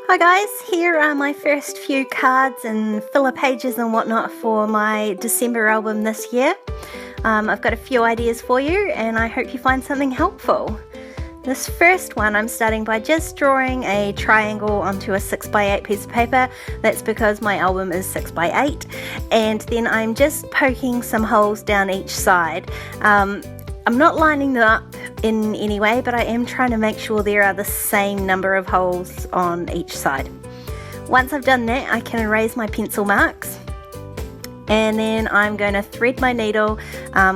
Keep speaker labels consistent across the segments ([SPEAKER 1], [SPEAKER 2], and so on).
[SPEAKER 1] Hi guys, here are my first few cards and filler pages and whatnot for my December album this year. I've got a few ideas for you and I hope you find something helpful. This first one I'm starting by just drawing a triangle onto a 6x8 piece of paper. That's because my album is 6x8, and then I'm just poking some holes down each side. I'm not lining them up in any way, but I am trying to make sure there are the same number of holes on each side. Once I've done that, I can erase my pencil marks, and then I'm going to thread my needle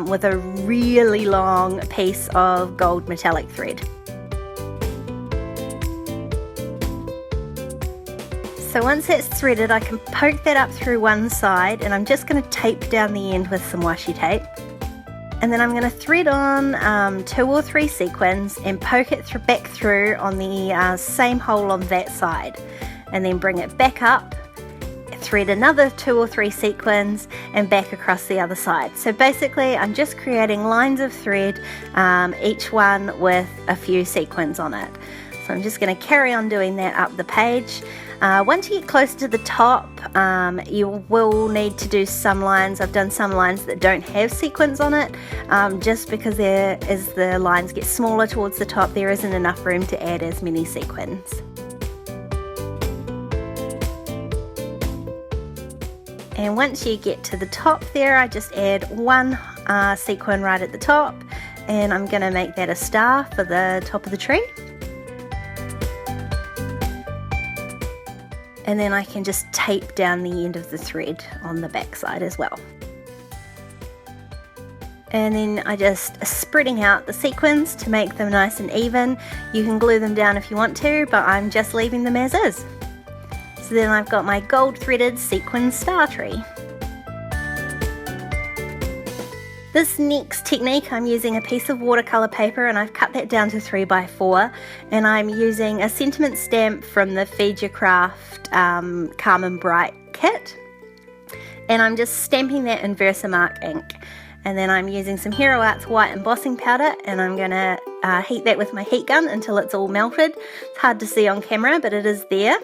[SPEAKER 1] with a really long piece of gold metallic thread. So once that's threaded, I can poke that up through one side, and I'm just going to tape down the end with some washi tape. And then I'm going to thread on 2 or 3 sequins and poke it back through on the same hole on that side, and then bring it back up, thread another 2 or 3 sequins and back across the other side. So basically I'm just creating lines of thread, each one with a few sequins on it. So I'm just going to carry on doing that up the page. Once you get close to the top, you will need to do some lines. I've done some lines that don't have sequins on it, just because as the lines get smaller towards the top, there isn't enough room to add as many sequins. And once you get to the top there, I just add one sequin right at the top, and I'm going to make that a star for the top of the tree. And then I can just tape down the end of the thread on the back side as well. And then I just spreading out the sequins to make them nice and even. You can glue them down if you want to, but I'm just leaving them as is. So then I've got my gold threaded sequin star tree. This next technique, I'm using a piece of watercolor paper, and I've cut that down to 3x4, and I'm using a sentiment stamp from the Feed Your Craft Calm and Bright kit, and I'm just stamping that in Versamark ink. And then I'm using some Hero Arts white embossing powder, and I'm going to heat that with my heat gun until it's all melted. It's hard to see on camera, but it is there.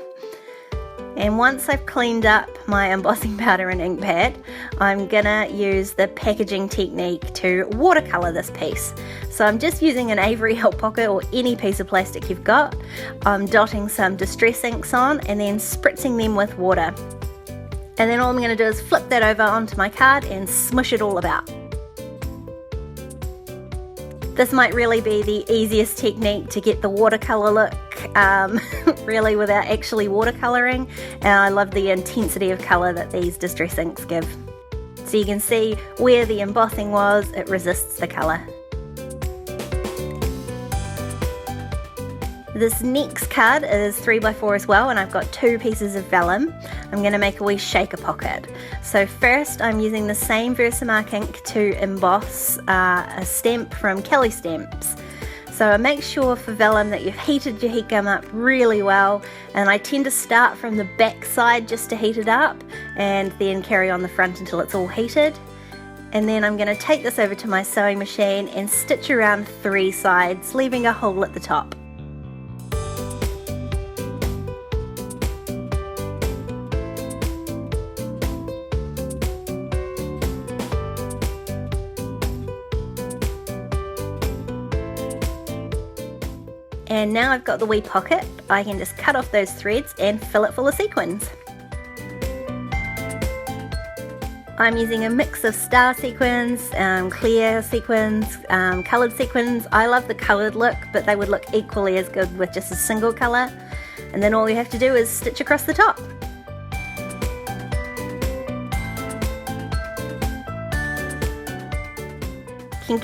[SPEAKER 1] And once I've cleaned up my embossing powder and ink pad, I'm gonna use the packaging technique to watercolor this piece. So I'm just using an Avery Help Pocket or any piece of plastic you've got. I'm dotting some distress inks on and then spritzing them with water. And then all I'm gonna do is flip that over onto my card and smush it all about. This might really be the easiest technique to get the watercolor look really without actually watercoloring, and I love the intensity of color that these distress inks give. So you can see where the embossing was, it resists the color. This next card is 3x4 as well, and I've got 2 pieces of vellum. I'm going to make a wee shaker pocket. So first I'm using the same Versamark ink to emboss a stamp from Kelly Stamps. So make sure for vellum that you've heated your heat gun up really well, and I tend to start from the back side just to heat it up and then carry on the front until it's all heated. And then I'm going to take this over to my sewing machine and stitch around 3 sides, leaving a hole at the top. And now I've got the wee pocket, I can just cut off those threads and fill it full of sequins. I'm using a mix of star sequins, clear sequins, coloured sequins. I love the coloured look, but they would look equally as good with just a single colour. And then all you have to do is stitch across the top. You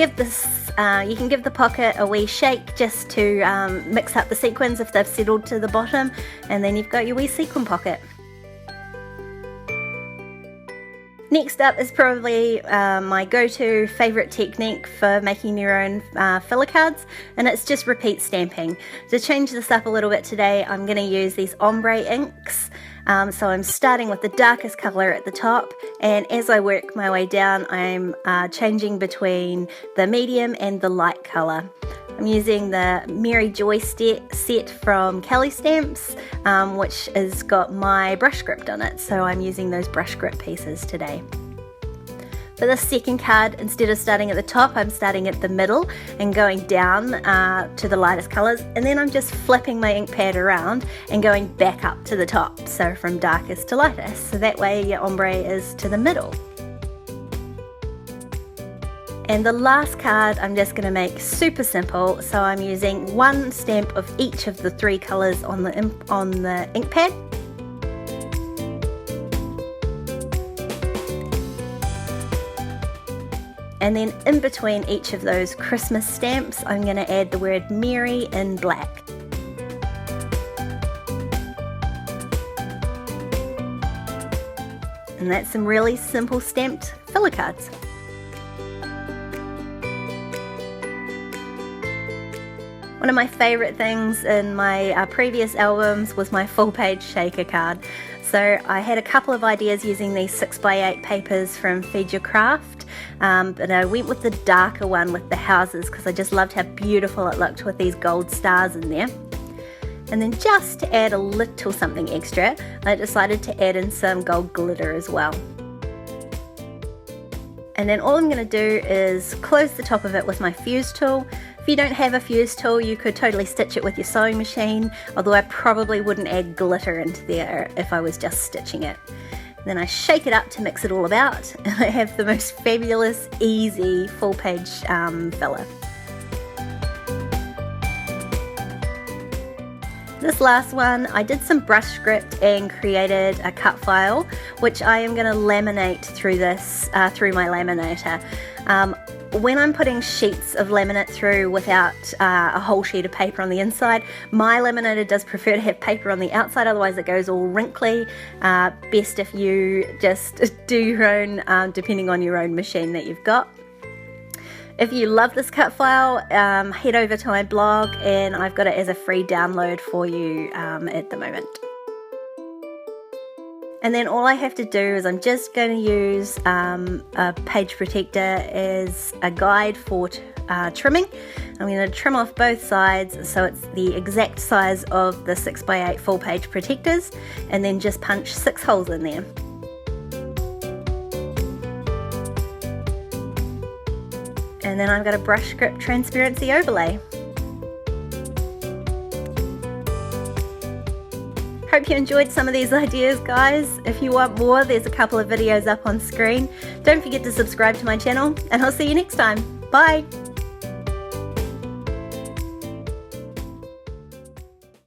[SPEAKER 1] can give the pocket a wee shake just to mix up the sequins if they've settled to the bottom, and then you've got your wee sequin pocket. Next up is probably my go-to favourite technique for making your own filler cards, and it's just repeat stamping. To change this up a little bit today, I'm going to use these Ombre inks. So I'm starting with the darkest colour at the top, and as I work my way down I'm changing between the medium and the light colour. I'm using the Mary Joy set from Kelly Stamps, which has got my brush script on it, so I'm using those brush script pieces today. For the second card, instead of starting at the top, I'm starting at the middle and going down to the lightest colours, and then I'm just flipping my ink pad around and going back up to the top, so from darkest to lightest, so that way your ombre is to the middle. And the last card I'm just going to make super simple, so I'm using one stamp of each of the three colours on the ink pad. And then in between each of those Christmas stamps, I'm going to add the word Merry in black. And that's some really simple stamped filler cards. One of my favourite things in my previous albums was my full page shaker card. So I had a couple of ideas using these 6x8 papers from Feed Your Craft, but I went with the darker one with the houses because I just loved how beautiful it looked with these gold stars in there. And then just to add a little something extra, I decided to add in some gold glitter as well. And then all I'm going to do is close the top of it with my fuse tool. If you don't have a fuse tool, you could totally stitch it with your sewing machine, although I probably wouldn't add glitter into there if I was just stitching it. Then I shake it up to mix it all about, and I have the most fabulous, easy full page filler. This last one, I did some brush script and created a cut file, which I am going to laminate through this, through my laminator. When I'm putting sheets of laminate through without a whole sheet of paper on the inside, my laminator does prefer to have paper on the outside, otherwise it goes all wrinkly. Best if you just do your own, depending on your own machine that you've got. If you love this cut file, head over to my blog and I've got it as a free download for you at the moment. And then all I have to do is I'm just going to use a page protector as a guide for trimming. I'm going to trim off both sides so it's the exact size of the 6x8 full page protectors, and then just punch 6 holes in there. And then I've got a brush script transparency overlay. Hope you enjoyed some of these ideas, guys. If you want more, there's a couple of videos up on screen. Don't forget to subscribe to my channel, and I'll see you next time. Bye!